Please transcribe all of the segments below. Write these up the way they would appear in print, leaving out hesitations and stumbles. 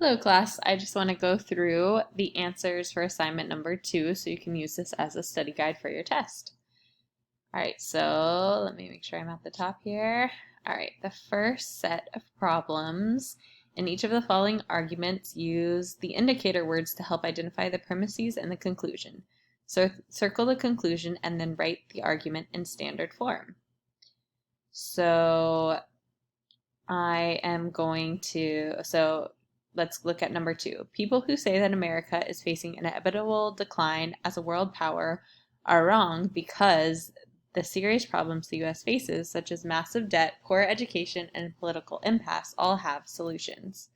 Hello class, I just want to go through the answers for assignment number 2 so you can use this as a study guide for your test. Alright, so let me make sure I'm at the top here. Alright, the first set of problems. In each of the following arguments, use the indicator words to help identify the premises and the conclusion. So circle the conclusion and then write the argument in standard form. So let's look at number 2. People who say that America is facing an inevitable decline as a world power are wrong because the serious problems the U.S. faces, such as massive debt, poor education, and political impasse, all have solutions.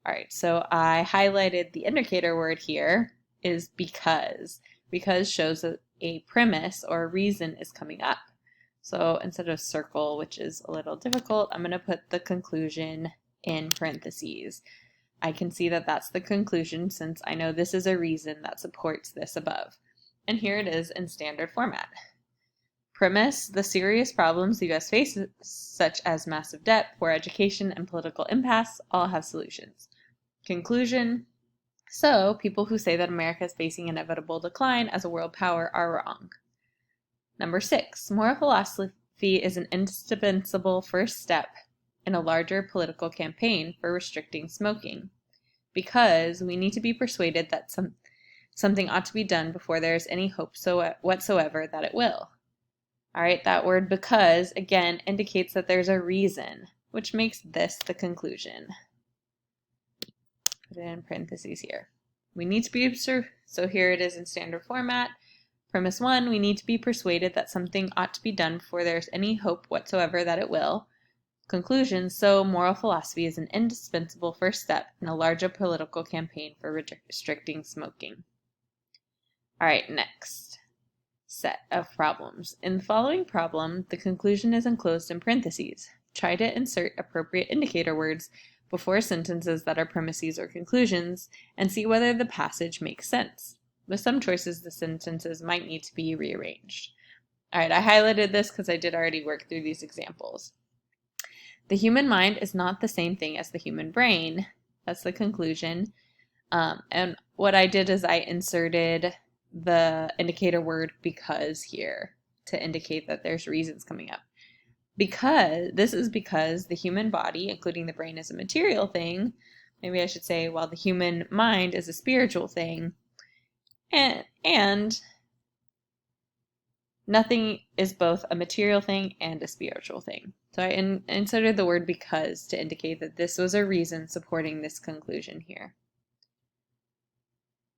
All right, so I highlighted the indicator word here is because. Because shows that a premise or a reason is coming up. So instead of circle, which is a little difficult, I'm going to put the conclusion in parentheses. I can see that that's the conclusion since I know this is a reason that supports this above. And here it is in standard format. Premise, the serious problems the U.S. faces, such as massive debt, poor education, and political impasse, all have solutions. Conclusion, so people who say that America is facing an inevitable decline as a world power are wrong. Number 6, moral philosophy is an indispensable first step in a larger political campaign for restricting smoking, because we need to be persuaded that something ought to be done before there is any hope whatsoever that it will. All right, that word because, again, indicates that there's a reason, which makes this the conclusion. Put it in parentheses here. We need to be, so here it is in standard format. Premise 1, we need to be persuaded that something ought to be done before there's any hope whatsoever that it will. Conclusion, so moral philosophy is an indispensable first step in a larger political campaign for restricting smoking. All right, next set of problems. In the following problem, the conclusion is enclosed in parentheses. Try to insert appropriate indicator words before sentences that are premises or conclusions and see whether the passage makes sense. With some choices, the sentences might need to be rearranged. All right, I highlighted this because I did already work through these examples. The human mind is not the same thing as the human brain. That's the conclusion. And what I did is I inserted the indicator word because here to indicate that there's reasons coming up. Because the human body, including the brain, is a material thing. Maybe I should say, well, the human mind is a spiritual thing. And nothing is both a material thing and a spiritual thing. So I inserted the word because to indicate that this was a reason supporting this conclusion here.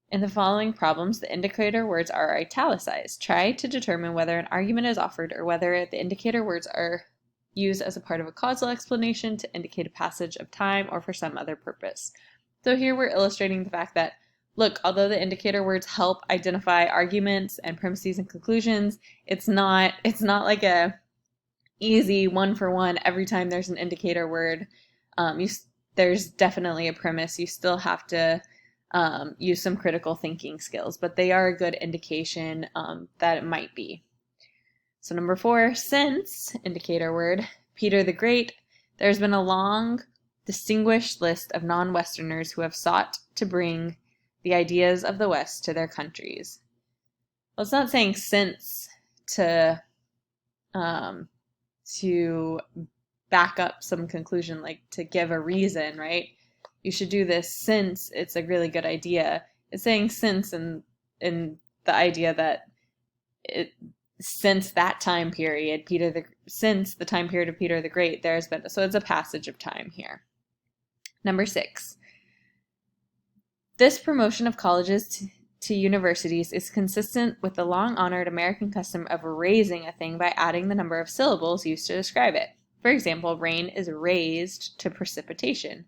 In the following problems, the indicator words are italicized. Try to determine whether an argument is offered or whether the indicator words are used as a part of a causal explanation to indicate a passage of time or for some other purpose. So here we're illustrating the fact that, look, although the indicator words help identify arguments and premises and conclusions, it's not like a easy one-for-one every time there's an indicator word. There's definitely a premise. You still have to use some critical thinking skills, but they are a good indication that it might be. So number 4, since, indicator word, Peter the Great, there's been a long, distinguished list of non-Westerners who have sought to bring the ideas of the West to their countries. Well, it's not saying since to back up some conclusion, like to give a reason, right? You should do this since it's a really good idea. It's saying since in the idea that since that time period, since the time period of Peter the Great, there's been, so it's a passage of time here. Number 6. This promotion of colleges to universities is consistent with the long-honored American custom of raising a thing by adding the number of syllables used to describe it. For example, rain is raised to precipitation.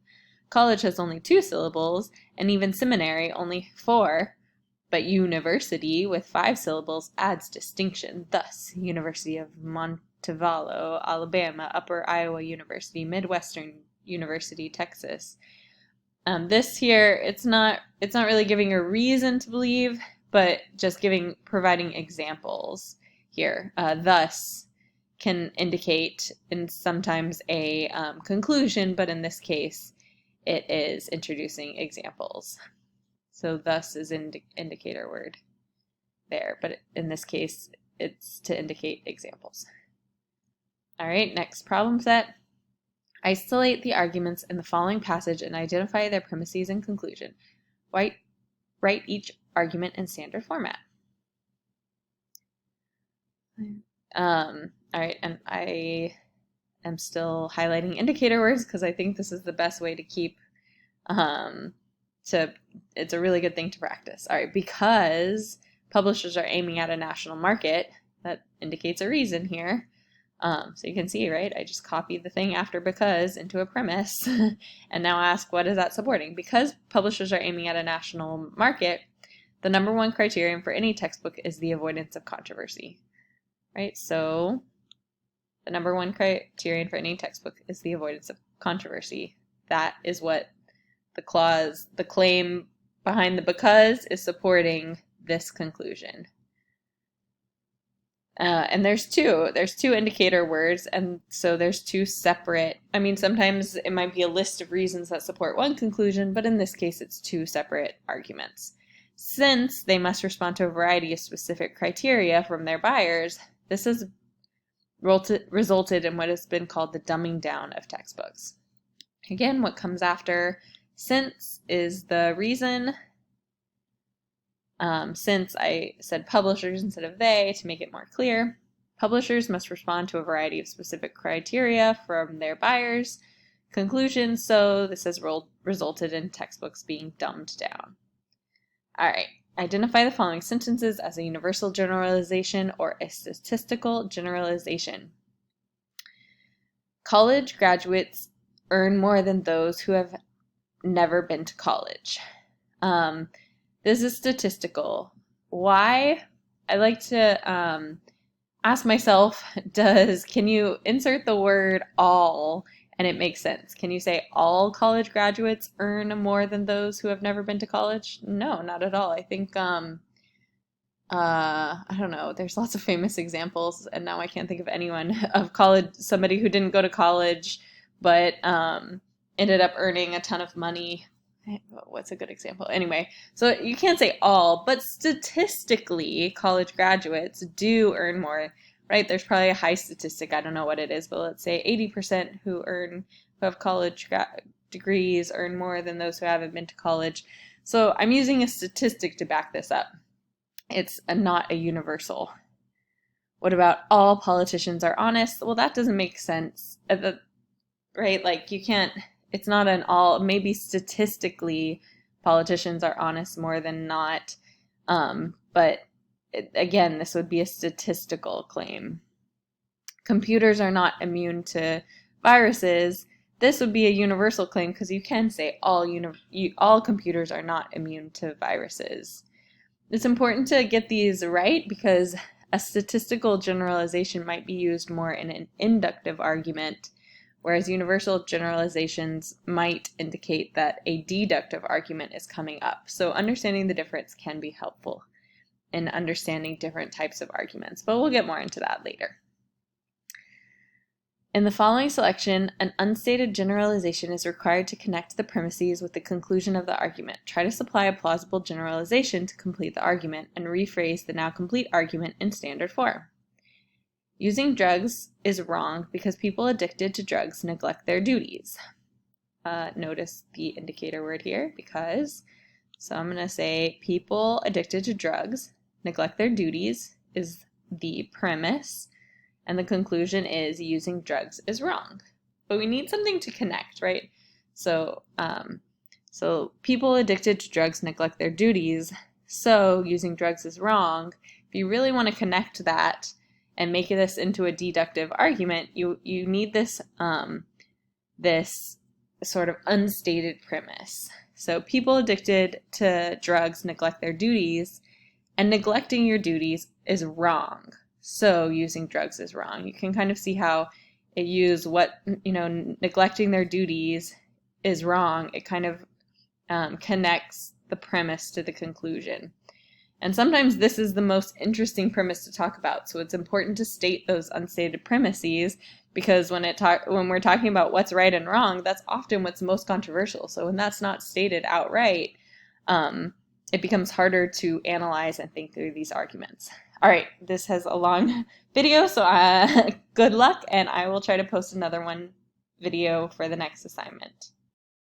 College has only 2 syllables, and even seminary only 4, but university with 5 syllables adds distinction. Thus, University of Montevallo, Alabama, Upper Iowa University, Midwestern University, Texas. This here, it's not really giving a reason to believe, but just providing examples here. Thus can indicate in sometimes a conclusion, but in this case, it is introducing examples. So thus is indicator word there, but in this case, it's to indicate examples. All right, next problem set. Isolate the arguments in the following passage and identify their premises and conclusion. Write each argument in standard format. All right, and I am still highlighting indicator words because I think this is the best way to keep, it's a really good thing to practice. All right, because publishers are aiming at a national market, that indicates a reason here. So you can see, right, I just copied the thing after because into a premise and now ask, what is that supporting? Because publishers are aiming at a national market, the number one criterion for any textbook is the avoidance of controversy, right? So the number one criterion for any textbook is the avoidance of controversy. That is what the claim behind the because is supporting this conclusion. And there's two indicator words, and so there's two separate, sometimes it might be a list of reasons that support one conclusion, but in this case it's two separate arguments. Since they must respond to a variety of specific criteria from their buyers, this has resulted in what has been called the dumbing down of textbooks. Again, what comes after since is the reason. Since I said publishers instead of they to make it more clear, publishers must respond to a variety of specific criteria from their buyers' conclusions, so this has resulted in textbooks being dumbed down. All right, identify the following sentences as a universal generalization or a statistical generalization. College graduates earn more than those who have never been to college. This is statistical. Why? I like to ask myself, can you insert the word all and it makes sense? Can you say all college graduates earn more than those who have never been to college? No, not at all. I think, I don't know, there's lots of famous examples and now I can't think of anyone of somebody who didn't go to college but ended up earning a ton of money. What's a good example? Anyway, so you can't say all, but statistically, college graduates do earn more, right? There's probably a high statistic, I don't know what it is, but let's say 80% who have college degrees earn more than those who haven't been to college. So I'm using a statistic to back this up. It's not a universal. What about all politicians are honest? Well, that doesn't make sense, right? Like you can't. It's not an all, maybe statistically politicians are honest more than not, but again, this would be a statistical claim. Computers are not immune to viruses. This would be a universal claim because you can say all computers are not immune to viruses. It's important to get these right because a statistical generalization might be used more in an inductive argument, whereas universal generalizations might indicate that a deductive argument is coming up. So understanding the difference can be helpful in understanding different types of arguments, but we'll get more into that later. In the following selection, an unstated generalization is required to connect the premises with the conclusion of the argument. Try to supply a plausible generalization to complete the argument and rephrase the now complete argument in standard form. Using drugs is wrong because people addicted to drugs neglect their duties. Notice the indicator word here, because. So I'm going to say people addicted to drugs neglect their duties is the premise, and the conclusion is using drugs is wrong. But we need something to connect, right? So people addicted to drugs neglect their duties, so using drugs is wrong. If you really want to connect that and make this into a deductive argument, you need this this sort of unstated premise. So people addicted to drugs neglect their duties, and neglecting your duties is wrong. So using drugs is wrong. You can kind of see how it used neglecting their duties is wrong. It kind of connects the premise to the conclusion. And sometimes this is the most interesting premise to talk about, so it's important to state those unstated premises because when we're talking about what's right and wrong, that's often what's most controversial. So when that's not stated outright, it becomes harder to analyze and think through these arguments. All right, this has a long video, so good luck, and I will try to post another video for the next assignment.